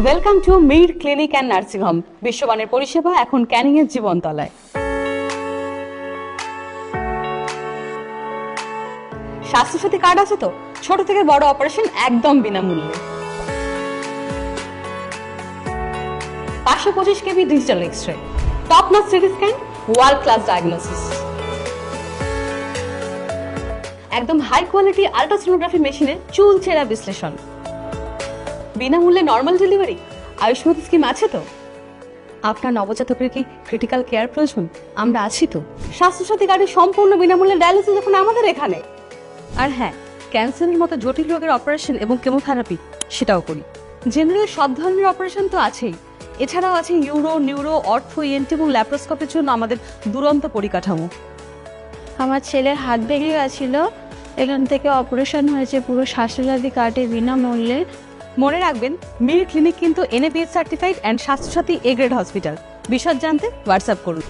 Welcome to Mir clinic and nursing home. বিশ্বমানের পরিষেবা এখন ক্যানিং এর জীবনতলায়। স্বাস্থ্যসাথী কার্ড আছে তো? ছোট থেকে বড় অপারেশন একদম বিনামূল্যে। 525 KB digital x-ray, top notch CT scan, world class diagnosis, একদম হাই কোয়ালিটি আল্ট্রাসোনোগ্রাফি মেশিনে চুল ছেঁড়া বিশ্লেষণ, বিনামূল্যে নর্মাল ডেলিভারি। আয়ুষ্মান স্কিম আছে তো? আপনার নবজাতকের কি ক্রিটিক্যাল কেয়ার প্রয়োজন? আমরা আছি তো। স্বাস্থ্যসাথী কার্ডে সম্পূর্ণ বিনামূল্যে ডায়ালিসিস এখন আমাদের এখানে। আর হ্যাঁ, ক্যান্সারের মতো জটিল রোগের অপারেশন এবং কেমোথেরাপি সেটাও করি। জেনারেল সব ধরনের অপারেশন তো আছেই, এছাড়াও আছে ইউরো, নিউরো, অর্থো, ইএনটি এবং ল্যাপ্রোস্কোপির জন্য আমাদের দুরন্ত পরিকাঠামো। আমার ছেলের হাত ভেঙে গেছিল, এখান থেকে অপারেশন হয়েছে পুরো স্বাস্থ্যসাথী কার্ডে বিনামূল্যে। মনে রাখবেন, মির ক্লিনিক কিন্তু NABH certified and Swasthya Sathi A grade hospital. বিশদ জানতে হোয়াটসঅ্যাপ করুন।